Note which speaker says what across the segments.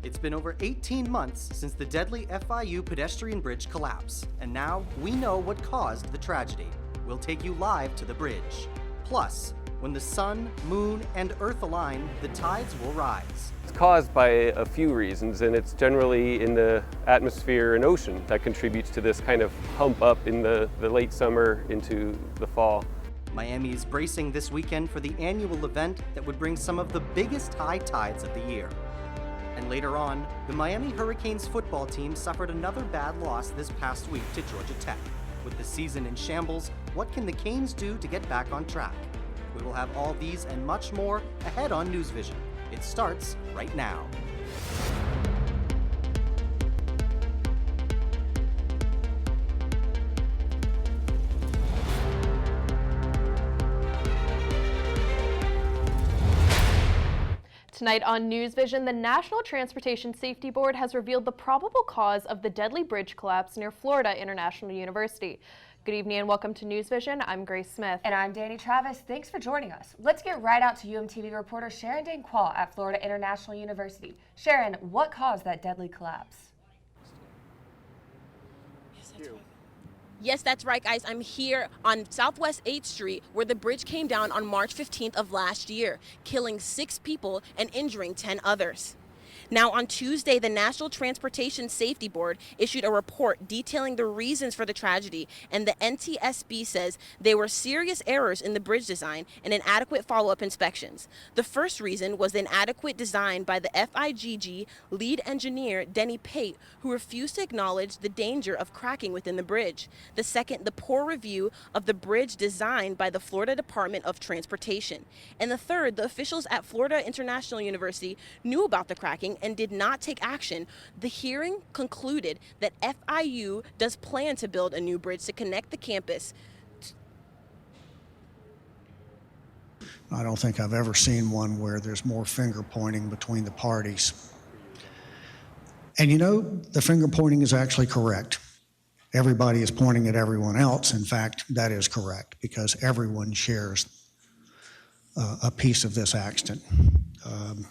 Speaker 1: It's been over 18 months since the deadly FIU pedestrian bridge collapse, and now we know what caused the tragedy. We'll take you live to the bridge. Plus, when the sun, moon, and earth align, the tides will rise.
Speaker 2: It's caused by a few reasons, and it's generally in the atmosphere and ocean that contributes to this kind of hump up in the late summer into the fall.
Speaker 1: Miami is bracing this weekend for the annual event that would bring some of the biggest high tides of the year. And later on, the Miami Hurricanes football team suffered another bad loss this past week to Georgia Tech. With the season in shambles, what can the Canes do to get back on track? We will have all these and much more ahead on NewsVision. It starts right now.
Speaker 3: Tonight on NewsVision, the National Transportation Safety Board has revealed the probable cause of the deadly bridge collapse near Florida International University. Good evening and welcome to NewsVision. I'm Grace Smith.
Speaker 4: And I'm Danny Travis. Thanks for joining us. Let's get right out to UMTV reporter Sharon Danquah at Florida International University. Sharon, what caused that deadly collapse?
Speaker 5: Yes, that's right, guys. I'm here on Southwest 8th Street where the bridge came down on March 15th of last year, killing 6 people and injuring 10 others. Now, on Tuesday, the National Transportation Safety Board issued a report detailing the reasons for the tragedy, and the NTSB says there were serious errors in the bridge design and inadequate follow-up inspections. The first reason was the inadequate design by the FIGG lead engineer, Denny Pate, who refused to acknowledge the danger of cracking within the bridge. The second, the poor review of the bridge design by the Florida Department of Transportation. And the third, the officials at Florida International University knew about the cracking and did not take action. The hearing concluded that FIU does plan to build a new bridge to connect the campus.
Speaker 6: I don't think I've ever seen one where there's more finger pointing between the parties. And you know, the finger pointing is actually correct. Everybody is pointing at everyone else. In fact, that is correct because everyone shares a piece of this accident.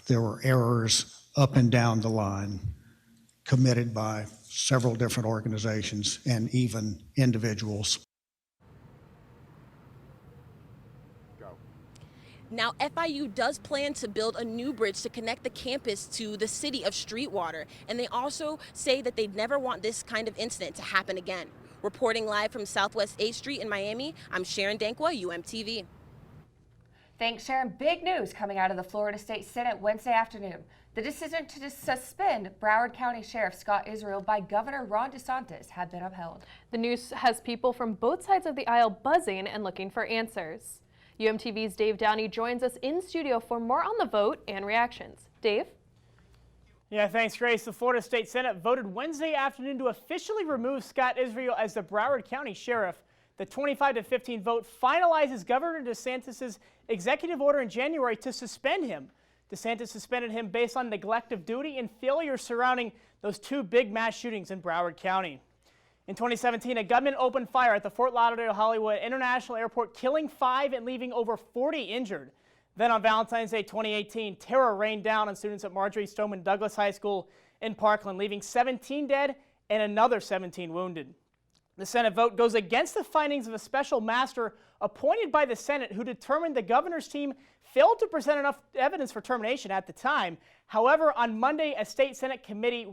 Speaker 6: There were errors up and down the line committed by several different organizations and even individuals.
Speaker 5: Now, FIU does plan to build a new bridge to connect the campus to the city of Streetwater, and they also say that they'd never want this kind of incident to happen again. Reporting live from Southwest 8th Street in Miami, I'm Sharon Danquah, UMTV.
Speaker 4: Thanks, Sharon. Big news coming out of the Florida State Senate Wednesday afternoon. The decision to suspend Broward County Sheriff Scott Israel by Governor Ron DeSantis had been upheld.
Speaker 3: The news has people from both sides of the aisle buzzing and looking for answers. UMTV's Dave Downey joins us in studio for more on the vote and reactions. Dave?
Speaker 7: Yeah, thanks, Grace. The Florida State Senate voted Wednesday afternoon to officially remove Scott Israel as the Broward County Sheriff. The 25-15 vote finalizes Governor DeSantis' executive order in January to suspend him. DeSantis suspended him based on neglect of duty and failure surrounding those 2 big mass shootings in Broward County. In 2017, a gunman opened fire at the Fort Lauderdale-Hollywood International Airport, killing 5 and leaving over 40 injured. Then on Valentine's Day 2018, terror rained down on students at Marjorie Stoneman Douglas High School in Parkland, leaving 17 dead and another 17 wounded. The Senate vote goes against the findings of a special master appointed by the Senate who determined the governor's team failed to present enough evidence for termination at the time. However, on Monday, a state Senate committee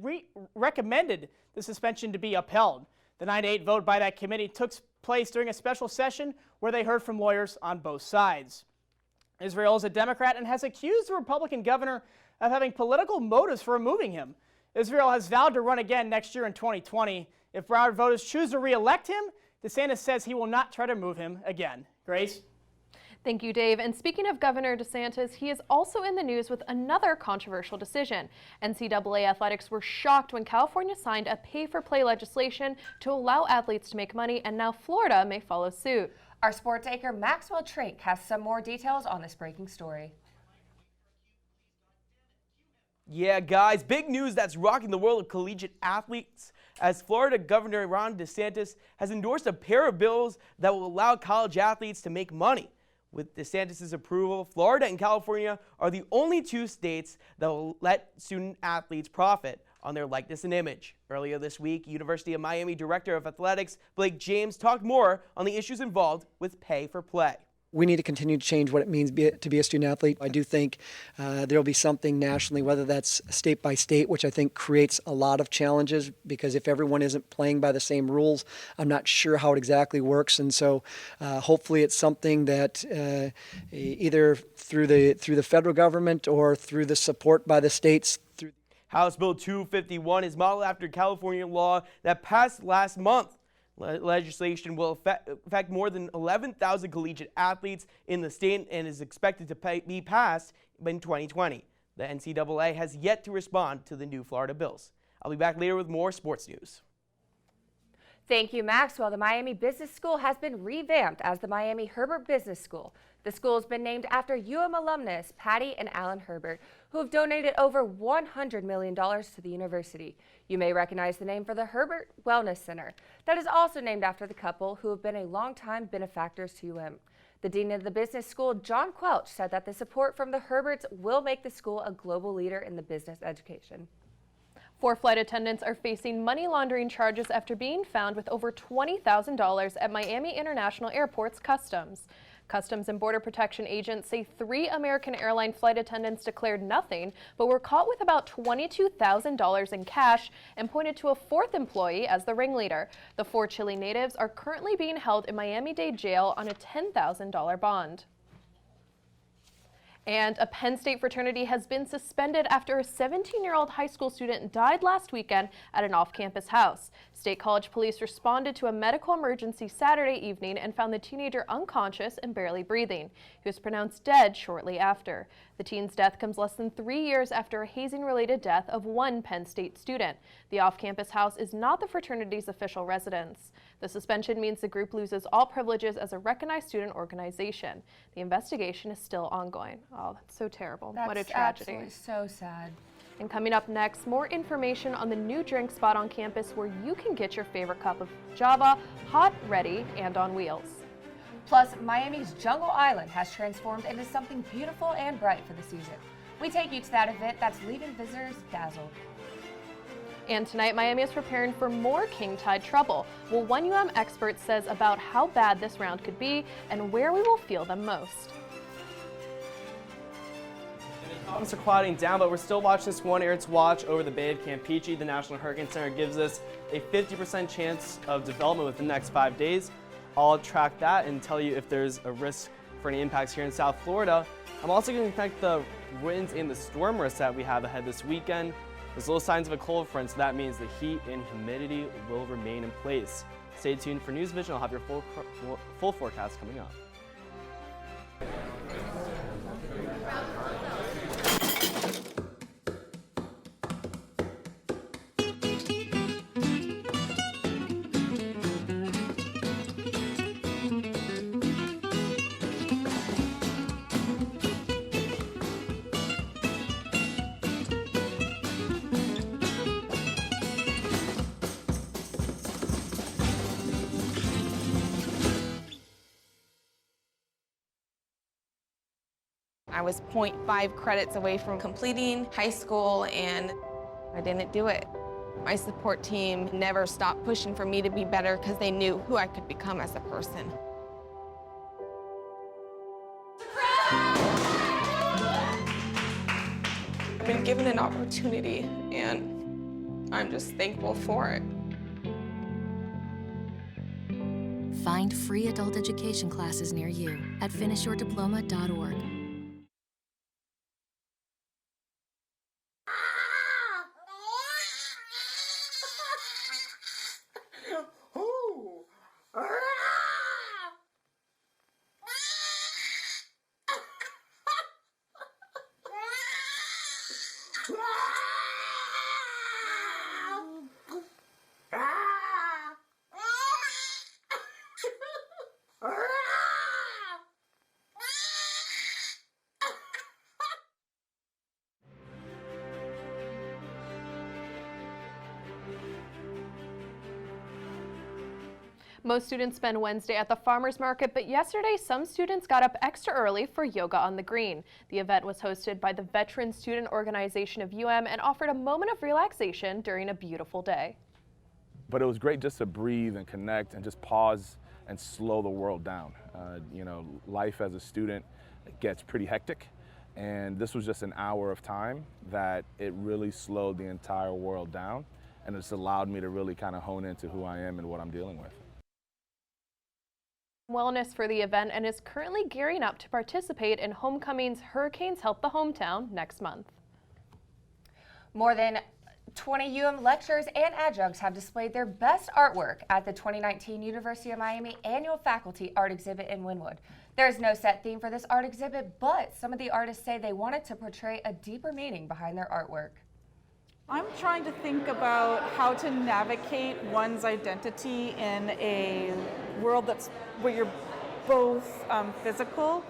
Speaker 7: recommended the suspension to be upheld. The 9-8 vote by that committee took place during a special session where they heard from lawyers on both sides. Israel is a Democrat and has accused the Republican governor of having political motives for removing him. Israel has vowed to run again next year in 2020. If Broward voters choose to re-elect him, DeSantis says he will not try to move him again. Grace?
Speaker 3: Thank you, Dave. And speaking of Governor DeSantis, he is also in the news with another controversial decision. NCAA athletics were shocked when California signed a pay-for-play legislation to allow athletes to make money, and now Florida may follow suit.
Speaker 4: Our sports anchor Maxwell Trink has some more details on this breaking story.
Speaker 8: Yeah, guys, big news that's rocking the world of collegiate athletes as Florida Governor Ron DeSantis has endorsed a pair of bills that will allow college athletes to make money. With DeSantis' approval, Florida and California are the only two states that will let student athletes profit on their likeness and image. Earlier this week, University of Miami Director of Athletics Blake James talked more on the issues involved with pay for play.
Speaker 9: We need to continue to change what it means to be a student athlete. I do think there will be something nationally, whether that's state by state, which I think creates a lot of challenges, because if everyone isn't playing by the same rules, I'm not sure how it exactly works. And so hopefully it's something that either through the federal government or through the support by the states.
Speaker 8: House Bill 251 is modeled after California law that passed last month. Legislation will affect more than 11,000 collegiate athletes in the state and is expected to be passed in 2020. The NCAA has yet to respond to the new Florida bills. I'll be back later with more sports news.
Speaker 4: Thank you, Max. Well, the Miami Business School has been revamped as the Miami Herbert Business School. The school has been named after alumnus Patty and Alan Herbert, who have donated over $100 million to the university. You may recognize the name for the Herbert Wellness Center. That is also named after the couple who have been a longtime benefactors to UM. The dean of the business school, John Quelch, said that the support from the Herberts will make the school a global leader in the business education.
Speaker 3: 4 flight attendants are facing money laundering charges after being found with over $20,000 at Miami International Airport's customs. Customs and Border Protection agents say 3 American airline flight attendants declared nothing, but were caught with about $22,000 in cash and pointed to a 4th employee as the ringleader. The 4 Chile natives are currently being held in Miami-Dade jail on a $10,000 bond. And a Penn State fraternity has been suspended after a 17-year-old high school student died last weekend at an off-campus house. State College police responded to a medical emergency Saturday evening and found the teenager unconscious and barely breathing. He was pronounced dead shortly after. The teen's death comes less than 3 years after a hazing-related death of 1 Penn State student. The off-campus house is not the fraternity's official residence. The suspension means the group loses all privileges as a recognized student organization. The investigation is still ongoing. Oh, that's so terrible. What a tragedy.
Speaker 4: Absolutely so sad.
Speaker 3: And coming up next, more information on the new drink spot on campus where you can get your favorite cup of Java, hot, ready, and on wheels.
Speaker 4: Plus, Miami's Jungle Island has transformed into something beautiful and bright for the season. We take you to that event that's leaving visitors dazzled.
Speaker 3: And tonight, Miami is preparing for more king tide trouble. Well, one UM expert says about how bad this round could be and where we will feel them most.
Speaker 10: Clouds are quieting down, but we're still watching this one area to watch over the Bay of Campeche. The National Hurricane Center gives us a 50% chance of development within the next 5 days. I'll track that and tell you if there's a risk for any impacts here in South Florida. I'm also going to connect the winds and the storm risk that we have ahead this weekend. There's little signs of a cold front, so that means the heat and humidity will remain in place. Stay tuned for NewsVision. I'll have your full forecast coming up.
Speaker 11: I was 0.5 credits away from completing high school, and I didn't do it. My support team never stopped pushing for me to be better because they knew who I could become as a person. I've been given an opportunity, and I'm just thankful for it.
Speaker 12: Find free adult education classes near you at finishyourdiploma.org.
Speaker 3: Most students spend Wednesday at the farmers market, but yesterday some students got up extra early for yoga on the green. The event was hosted by the Veteran Student Organization of UM and offered a moment of relaxation during a beautiful day.
Speaker 13: But it was great just to breathe and connect and just pause and slow the world down. Life as a student gets pretty hectic, and this was just an hour of time that it really slowed the entire world down, and it's allowed me to really kind of hone into who I am and what I'm dealing with.
Speaker 3: Wellness for the event and is currently gearing up to participate in Homecoming's Hurricanes Help the Hometown next month.
Speaker 4: More than 20 UM lecturers and adjuncts have displayed their best artwork at the 2019 University of Miami Annual Faculty Art Exhibit in Wynwood. There is no set theme for this art exhibit, but some of the artists say they wanted to portray a deeper meaning behind their artwork.
Speaker 14: I'm trying to think about how to navigate one's identity in a world where you're both physical.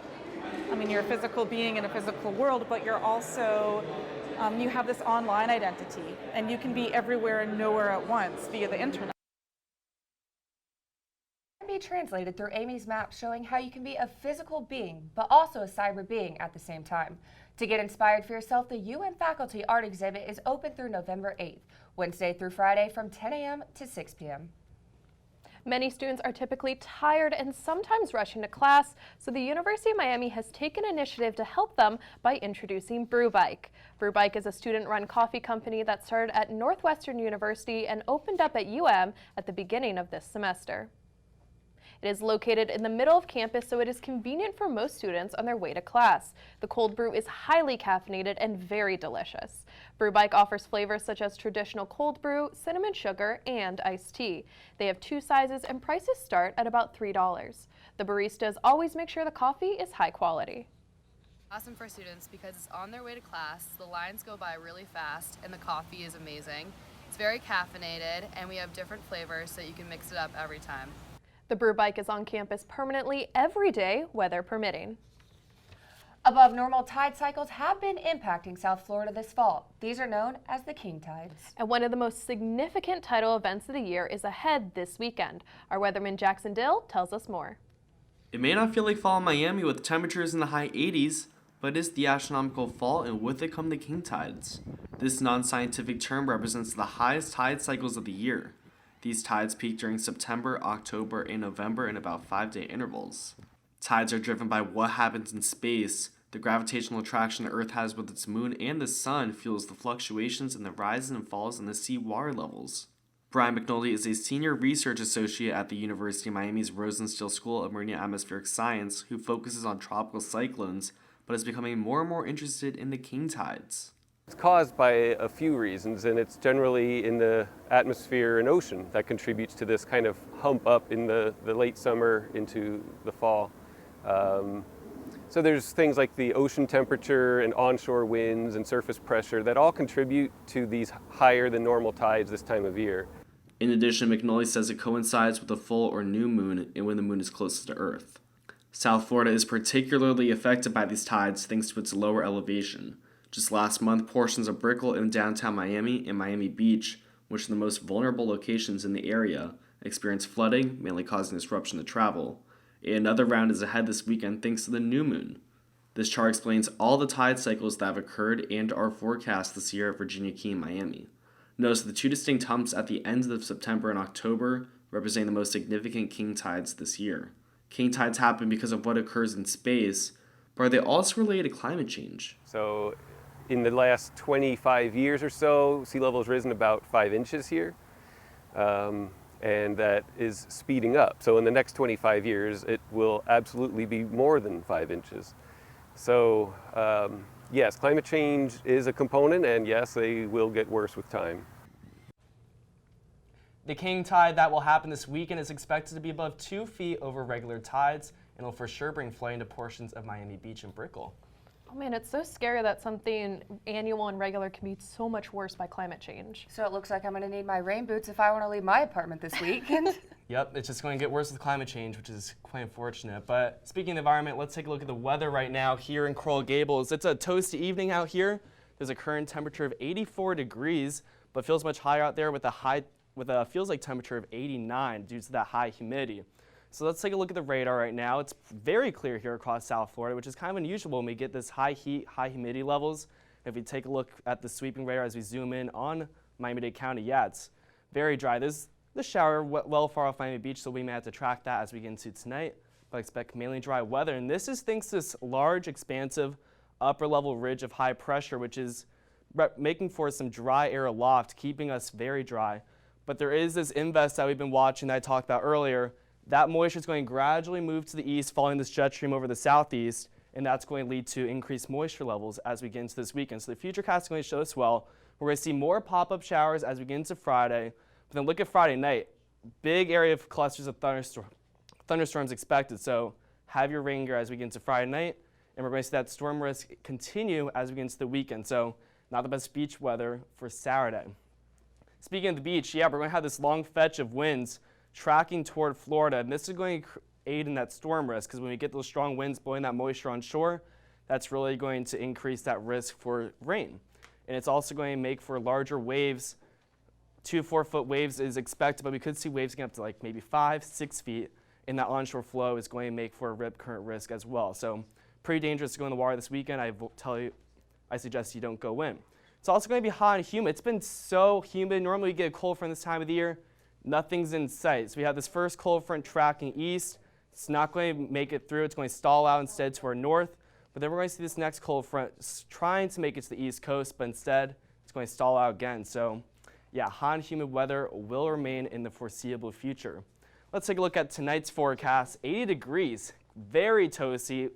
Speaker 14: I mean, you're a physical being in a physical world, but you're also, you have this online identity, and you can be everywhere and nowhere at once via the internet.
Speaker 4: It can be translated through Amy's map showing how you can be a physical being, but also a cyber being at the same time. To get inspired for yourself, the UM Faculty Art Exhibit is open through November 8th, Wednesday through Friday from 10 a.m. to 6 p.m.
Speaker 3: Many students are typically tired and sometimes rushing to class, so the University of Miami has taken initiative to help them by introducing Brew Bike. Brew Bike is a student-run coffee company that started at Northwestern University and opened up at UM at the beginning of this semester. It is located in the middle of campus, so it is convenient for most students on their way to class. The cold brew is highly caffeinated and very delicious. Brew Bike offers flavors such as traditional cold brew, cinnamon sugar, and iced tea. They have 2 sizes and prices start at about $3. The baristas always make sure the coffee is high quality.
Speaker 15: Awesome for students because it's on their way to class, the lines go by really fast, and the coffee is amazing. It's very caffeinated, and we have different flavors so you can mix it up every time.
Speaker 3: The Brew Bike is on campus permanently every day, weather permitting.
Speaker 4: Above normal tide cycles have been impacting South Florida this fall. These are known as the king tides.
Speaker 3: And one of the most significant tidal events of the year is ahead this weekend. Our weatherman Jackson Dill tells us more.
Speaker 16: It may not feel like fall in Miami with temperatures in the high 80s, but it is the astronomical fall, and with it come the king tides. This non-scientific term represents the highest tide cycles of the year. These tides peak during September, October, and November in about 5-day intervals. Tides are driven by what happens in space. The gravitational attraction the Earth has with its moon and the sun fuels the fluctuations in the rises and falls in the sea water levels. Brian McNulty is a senior research associate at the University of Miami's Rosenstiel School of Marine and Atmospheric Science who focuses on tropical cyclones, but is becoming more and more interested in the king tides.
Speaker 2: It's caused by a few reasons, and it's generally in the atmosphere and ocean that contributes to this kind of hump up in the late summer into the fall. So there's things like the ocean temperature and onshore winds and surface pressure that all contribute to these higher than normal tides this time of year.
Speaker 16: In addition, McNulty says it coincides with the full or new moon and when the moon is closest to Earth. South Florida is particularly affected by these tides thanks to its lower elevation. Just last month, portions of Brickell in downtown Miami and Miami Beach, which are the most vulnerable locations in the area, experienced flooding, mainly causing disruption to travel. Another round is ahead this weekend thanks to the new moon. This chart explains all the tide cycles that have occurred and are forecast this year at Virginia Key and Miami. Notice the 2 distinct humps at the ends of September and October representing the most significant king tides this year. King tides happen because of what occurs in space, but are they also related to climate change?
Speaker 2: So in the last 25 years or so, sea level has risen about 5 inches here, and that is speeding up. So in the next 25 years, it will absolutely be more than 5 inches. So yes, climate change is a component, and yes, they will get worse with time.
Speaker 10: The king tide that will happen this weekend is expected to be above 2 feet over regular tides and will for sure bring flooding to portions of Miami Beach and Brickell.
Speaker 3: Oh man, it's so scary that something annual and regular can be so much worse by climate change.
Speaker 4: So it looks like I'm going to need my rain boots if I want to leave my apartment this weekend.
Speaker 10: Yep, it's just going to get worse with climate change, which is quite unfortunate. But speaking of the environment, let's take a look at the weather right now here in Coral Gables. It's a toasty evening out here. There's a current temperature of 84 degrees, but feels much higher out there with a high with a feels like temperature of 89 due to that high humidity. So let's take a look at the radar right now. It's very clear here across South Florida, which is kind of unusual when we get this high heat, high humidity levels. If we take a look at the sweeping radar as we zoom in on Miami-Dade County, yeah, it's very dry. There's the shower well far off Miami Beach, so we may have to track that as we get into tonight. But I expect mainly dry weather, and this is thanks to this large, expansive upper level ridge of high pressure, which is making for some dry air aloft, keeping us very dry. But there is this invest that we've been watching that I talked about earlier. That moisture is going to gradually move to the east following this jet stream over the southeast, and that's going to lead to increased moisture levels as we get into this weekend. So the futurecast is going to show us well. We're going to see more pop-up showers as we get into Friday. But then look at Friday night. Big area of clusters of thunderstorms expected. So have your rain gear as we get into Friday night. And we're going to see that storm risk continue as we get into the weekend. So not the best beach weather for Saturday. Speaking of the beach, yeah, we're going to have this long fetch of winds tracking toward Florida. And this is going to aid in that storm risk, because when we get those strong winds blowing that moisture on shore, that's really going to increase that risk for rain. And it's also going to make for larger waves. 2 to 4 foot waves is expected, but we could see waves getting up to like maybe 5, 6 feet. And that onshore flow is going to make for a rip current risk as well. So pretty dangerous to go in the water this weekend. I suggest you don't go in. It's also going to be hot and humid. It's been so humid. Normally we get a cold front this time of the year. Nothing's in sight. So we have this first cold front tracking east. It's not going to make it through. It's going to stall out instead to our north. But then we're going to see this next cold front trying to make it to the east coast, but instead it's going to stall out again. So yeah, hot and humid weather will remain in the foreseeable future. Let's take a look at tonight's forecast. 80 degrees, very toasty.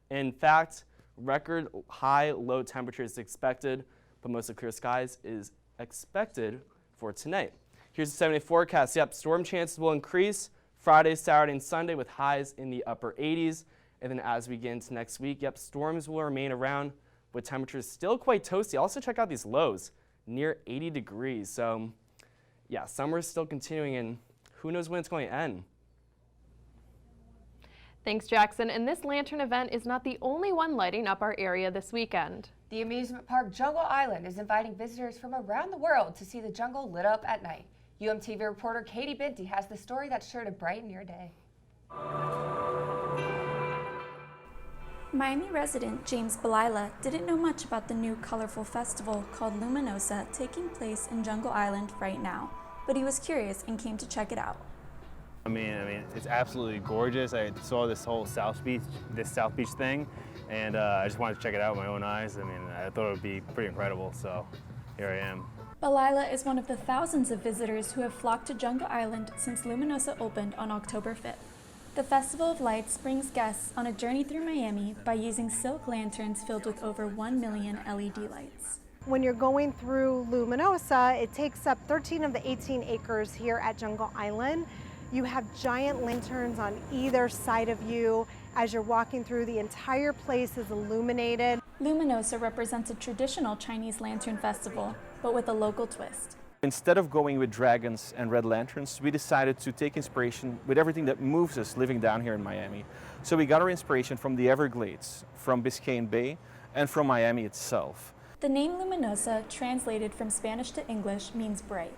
Speaker 10: In fact, record high low temperatures expected, but mostly clear skies is expected for tonight. Here's the 7-day forecast. Yep, storm chances will increase Friday, Saturday, and Sunday with highs in the upper 80s. And then as we get into next week, yep, storms will remain around with temperatures still quite toasty. Also check out these lows, near 80 degrees. So yeah, summer is still continuing, and who knows when it's going to end.
Speaker 3: Thanks, Jackson. And this lantern event is not the only one lighting up our area this weekend.
Speaker 4: The amusement park Jungle Island is inviting visitors from around the world to see the jungle lit up at night. UMTV reporter Katie Binty has the story that's sure to brighten your day.
Speaker 17: Miami resident James Belila didn't know much about the new colorful festival called Luminosa taking place in Jungle Island right now, but he was curious and came to check it out.
Speaker 18: I mean, it's absolutely gorgeous. I saw this whole South Beach thing, and I just wanted to check it out with my own eyes. I mean, I thought it would be pretty incredible, so here I am.
Speaker 17: Belila is one of the thousands of visitors who have flocked to Jungle Island since Luminosa opened on October 5th. The Festival of Lights brings guests on a journey through Miami by using silk lanterns filled with over 1 million LED lights.
Speaker 19: When you're going through Luminosa, it takes up 13 of the 18 acres here at Jungle Island. You have giant lanterns on either side of you. As you're walking through, the entire place is illuminated.
Speaker 17: Luminosa represents a traditional Chinese lantern festival, but with a local twist.
Speaker 20: Instead of going with dragons and red lanterns, we decided to take inspiration with everything that moves us living down here in Miami. So we got our inspiration from the Everglades, from Biscayne Bay, and from Miami itself.
Speaker 17: The name Luminosa, translated from Spanish to English, means bright.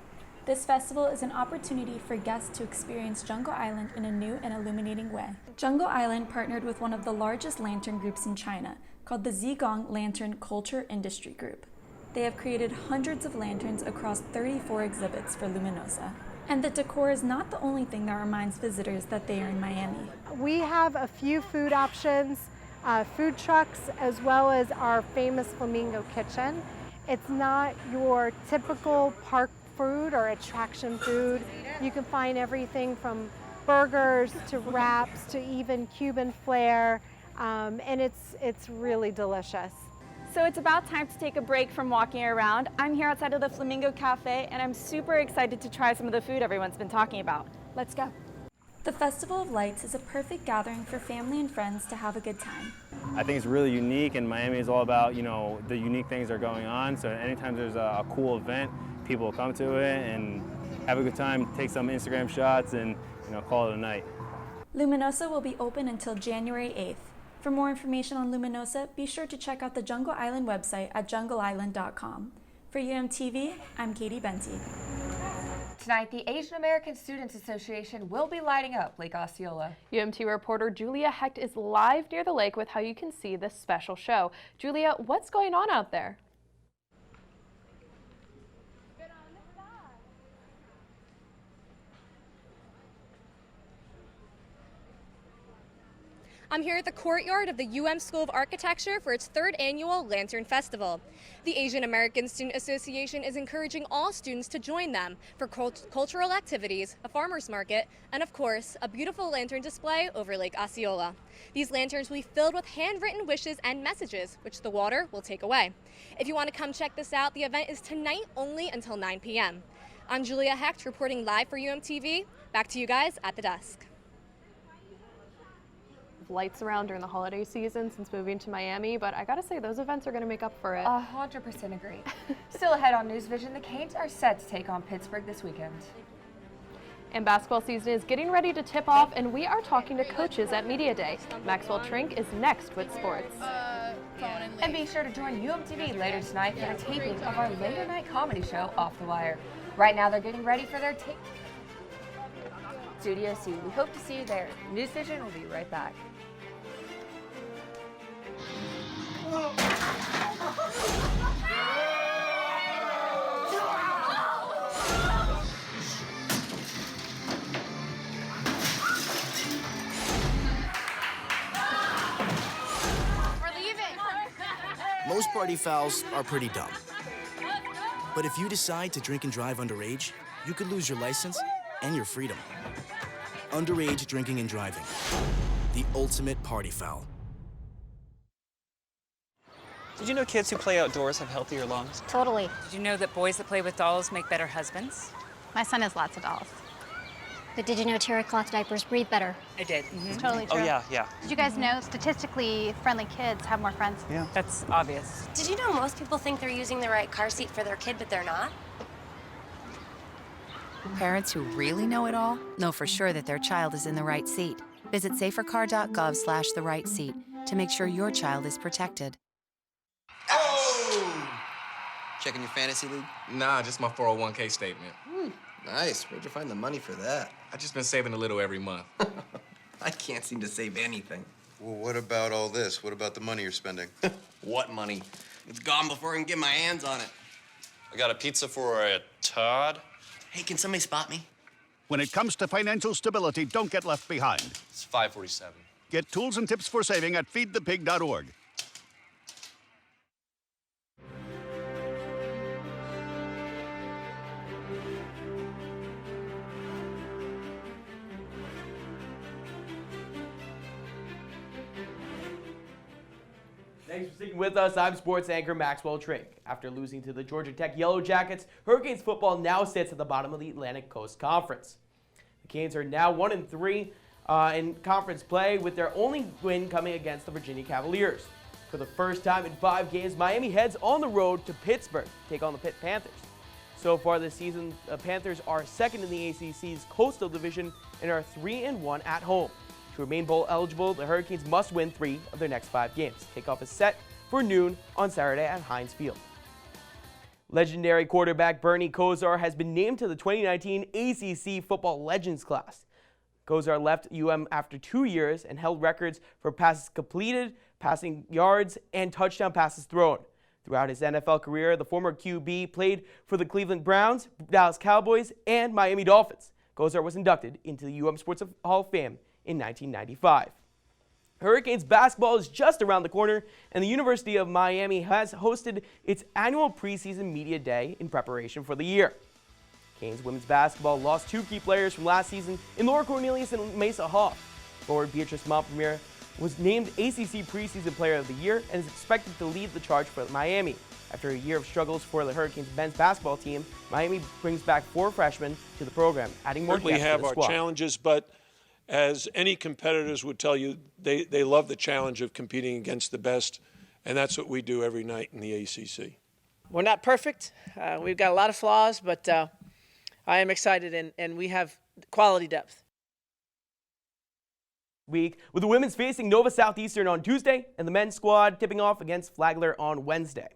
Speaker 17: This festival is an opportunity for guests to experience Jungle Island in a new and illuminating way. Jungle Island partnered with one of the largest lantern groups in China, called the Zigong Lantern Culture Industry Group. They have created hundreds of lanterns across 34 exhibits for Luminosa. And the decor is not the only thing that reminds visitors that they are in Miami.
Speaker 19: We have a few food options, food trucks, as well as our famous Flamingo Kitchen. It's not your typical park food or attraction food. You can find everything from burgers to wraps to even Cuban flair, and it's really delicious.
Speaker 21: So it's about time to take a break from walking around. I'm here outside of the Flamingo Cafe, and I'm super excited to try some of the food everyone's been talking about. Let's go.
Speaker 17: The Festival of Lights is a perfect gathering for family and friends to have a good time.
Speaker 18: I think it's really unique, and Miami is all about, the unique things that are going on. So anytime there's a cool event, people will come to it and have a good time, take some Instagram shots, and call it a night.
Speaker 17: Luminosa will be open until January 8th. For more information on Luminosa, be sure to check out the Jungle Island website at jungleisland.com. For UMTV, I'm Katie Benty.
Speaker 4: Tonight, the Asian American Students Association will be lighting up Lake Osceola.
Speaker 3: UMT reporter Julia Hecht is live near the lake with how you can see this special show. Julia, what's going on out there?
Speaker 1: I'm here at the courtyard of the UM School of Architecture for its 3rd annual Lantern Festival. The Asian American Student Association is encouraging all students to join them for cultural activities, a farmer's market, and of course, a beautiful lantern display over Lake Osceola. These lanterns will be filled with handwritten wishes and messages, which the water will take away. If you want to come check this out, the event is tonight only until 9 p.m. I'm Julia Hecht reporting live for UMTV. Back to you guys at the desk.
Speaker 3: Lights around during the holiday season since moving to Miami, but I gotta say those events are gonna make up for it.
Speaker 4: 100% agree. Still ahead on NewsVision, the Canes are set to take on Pittsburgh this weekend.
Speaker 3: And basketball season is getting ready to tip off, and we are talking to coaches at Media Day. Maxwell Trink is next with sports.
Speaker 4: And be sure to join UMTV later tonight for the taping of our later night comedy show, Off the Wire. Right now, they're getting ready for their Studio C. We hope to see you there. NewsVision will be right back.
Speaker 22: Most party fouls are pretty dumb. But if you decide to drink and drive underage, you could lose your license and your freedom. Underage drinking and driving. The ultimate party foul.
Speaker 23: Did you know kids who play outdoors have healthier lungs?
Speaker 24: Totally. Did you know that boys that play with dolls make better husbands? My son has lots of dolls.
Speaker 25: But did you know terry cloth diapers breathe better?
Speaker 24: I did.
Speaker 25: It's totally true.
Speaker 23: Oh, yeah.
Speaker 25: Did you guys know statistically friendly kids have more friends?
Speaker 23: Yeah.
Speaker 24: That's obvious.
Speaker 26: Did you know most people think they're using the right car seat for their kid, but they're not?
Speaker 27: Parents who really know it all know for sure that their child is in the right seat. Visit safercar.gov/the right seat to make sure your child is protected.
Speaker 28: Oh! Checking your fantasy league? Nah, just my 401k statement.
Speaker 29: Nice. Where'd you find the money for that?
Speaker 28: I've just been saving a little every month.
Speaker 29: I can't seem to save anything.
Speaker 30: Well, what about all this? What about the money you're spending?
Speaker 29: What money? It's gone before I can get my hands on it.
Speaker 31: I got a pizza for a Todd.
Speaker 29: Hey, can somebody spot me?
Speaker 32: When it comes to financial stability, don't get left behind.
Speaker 31: It's 547.
Speaker 32: Get tools and tips for saving at feedthepig.org.
Speaker 8: Thanks for sticking with us. I'm sports anchor Maxwell Trink. After losing to the Georgia Tech Yellow Jackets, Hurricanes football now sits at the bottom of the Atlantic Coast Conference. The Canes are now 1-3 in conference play, with their only win coming against the Virginia Cavaliers. For the first time in 5 games, Miami heads on the road to Pittsburgh to take on the Pitt Panthers. So far this season, the Panthers are second in the ACC's Coastal Division and are 3-1 at home. To remain bowl eligible, the Hurricanes must win 3 of their next 5 games. Kickoff is set for noon on Saturday at Heinz Field. Legendary quarterback Bernie Kosar has been named to the 2019 ACC Football Legends class. Kosar left UM after 2 years and held records for passes completed, passing yards, and touchdown passes thrown. Throughout his NFL career, the former QB played for the Cleveland Browns, Dallas Cowboys, and Miami Dolphins. Kosar was inducted into the UM Sports Hall of Fame in 1995. Hurricanes basketball is just around the corner, and the University of Miami has hosted its annual preseason media day in preparation for the year. Canes women's basketball lost 2 key players from last season in Laura Cornelius and Mesa Hall. Forward Beatrice Montpremier was named ACC Preseason Player of the Year and is expected to lead the charge for Miami. After a year of struggles for the Hurricanes men's basketball team, Miami brings back 4 freshmen to the program, adding more depth to the squad.
Speaker 33: We have our challenges, but as any competitors would tell you, they love the challenge of competing against the best, and that's what we do every night in the ACC.
Speaker 34: We're not perfect. We've got a lot of flaws, but I am excited, and we have quality depth.
Speaker 8: Week with the women's facing Nova Southeastern on Tuesday and the men's squad tipping off against Flagler on Wednesday.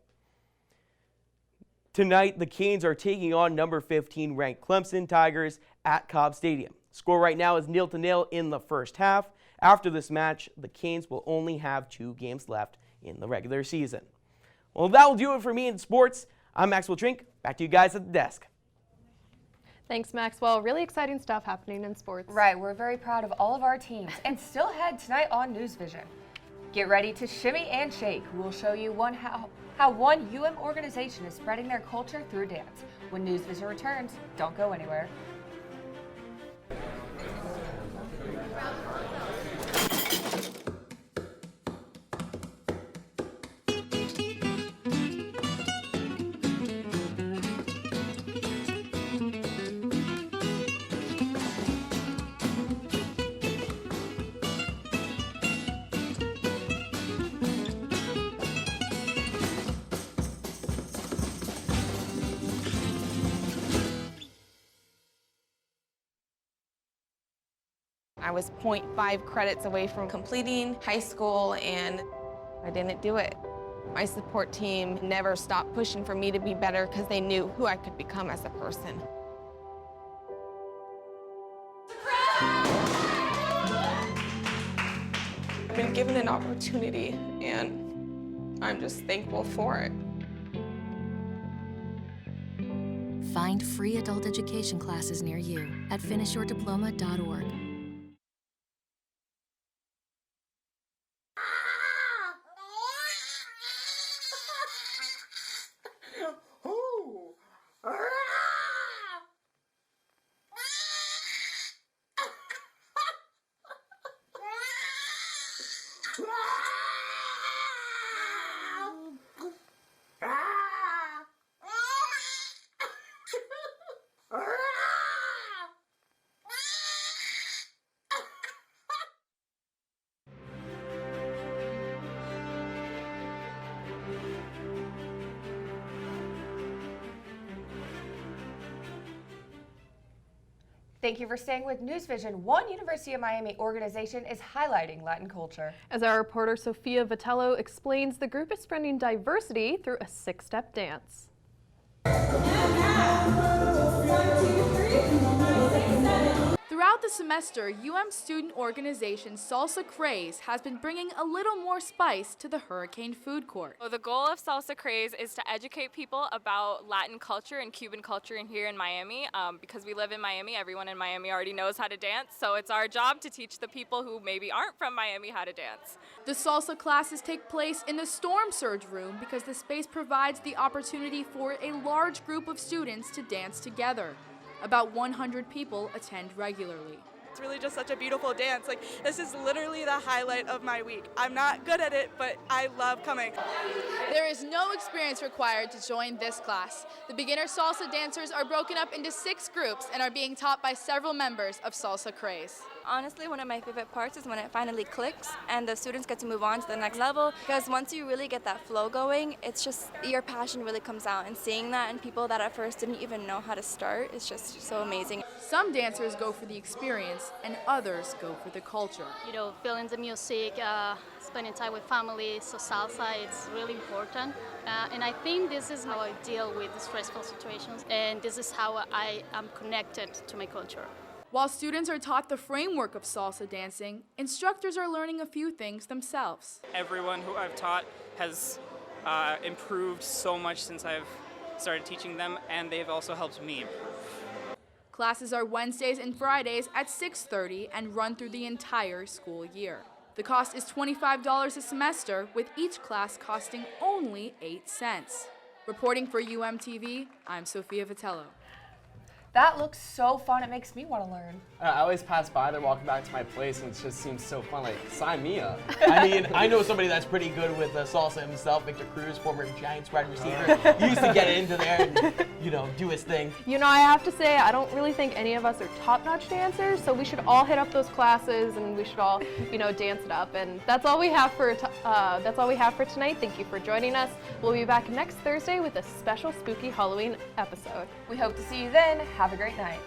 Speaker 8: Tonight, the Canes are taking on number 15 ranked Clemson Tigers at Cobb Stadium. Score right now is 0-0 in the first half. After this match, the Canes will only have 2 games left in the regular season. Well, that will do it for me in sports. I'm Maxwell Trink. Back to you guys at the desk.
Speaker 3: Thanks, Maxwell. Really exciting stuff happening in sports.
Speaker 4: Right, we're very proud of all of our teams and still ahead tonight on NewsVision. Get ready to shimmy and shake. We'll show you how one UM organization is spreading their culture through dance. When NewsVision returns, don't go anywhere.
Speaker 2: I was 0.5 credits away from completing high school, and I didn't do it. My support team never stopped pushing for me to be better because they knew who I could become as a person. I've been given an opportunity, and I'm just thankful for it.
Speaker 27: Find free adult education classes near you at finishyourdiploma.org.
Speaker 4: Thank you for staying with NewsVision. One University of Miami organization is highlighting Latin culture.
Speaker 3: As our reporter Sofia Vitello explains, the group is spreading diversity through a 6-step dance.
Speaker 5: Throughout the semester, UM student organization Salsa Craze has been bringing a little more spice to the Hurricane Food Court.
Speaker 6: Well, the goal of Salsa Craze is to educate people about Latin culture and Cuban culture here in Miami. Because we live in Miami, everyone in Miami already knows how to dance, so it's our job to teach the people who maybe aren't from Miami how to dance.
Speaker 5: The salsa classes take place in the Storm Surge room because the space provides the opportunity for a large group of students to dance together. About 100 people attend regularly.
Speaker 7: It's really just such a beautiful dance. Like, this is literally the highlight of my week. I'm not good at it, but I love coming.
Speaker 5: There is no experience required to join this class. The beginner salsa dancers are broken up into 6 groups and are being taught by several members of Salsa Craze.
Speaker 6: Honestly, one of my favorite parts is when it finally clicks and the students get to move on to the next level, because once you really get that flow going, it's just your passion really comes out, and seeing that in people that at first didn't even know how to start is just so amazing.
Speaker 5: Some dancers go for the experience and others go for the culture.
Speaker 25: You know, feeling the music, spending time with family, so salsa, it's really important. And I think this is how I deal with the stressful situations, and this is how I am connected to my culture.
Speaker 5: While students are taught the framework of salsa dancing, instructors are learning a few things themselves.
Speaker 9: Everyone who I've taught has improved so much since I've started teaching them, and they've also helped me improve.
Speaker 5: Classes are Wednesdays and Fridays at 6:30 and run through the entire school year. The cost is $25 a semester, with each class costing only 8 cents. Reporting for UMTV, I'm Sofia Vitello.
Speaker 4: That looks so fun. It makes me want to learn.
Speaker 10: I always pass by there walking back to my place, and it just seems so fun. Like, sign me up.
Speaker 8: I mean, I know somebody that's pretty good with salsa himself, Victor Cruz, former Giants wide receiver. He used to get into there and, do his thing.
Speaker 3: You know, I have to say, I don't really think any of us are top-notch dancers, so we should all hit up those classes, and we should all, dance it up. And that's all we have for tonight. Thank you for joining us. We'll be back next Thursday with a special spooky Halloween episode.
Speaker 4: We hope to see you then. Have a great night.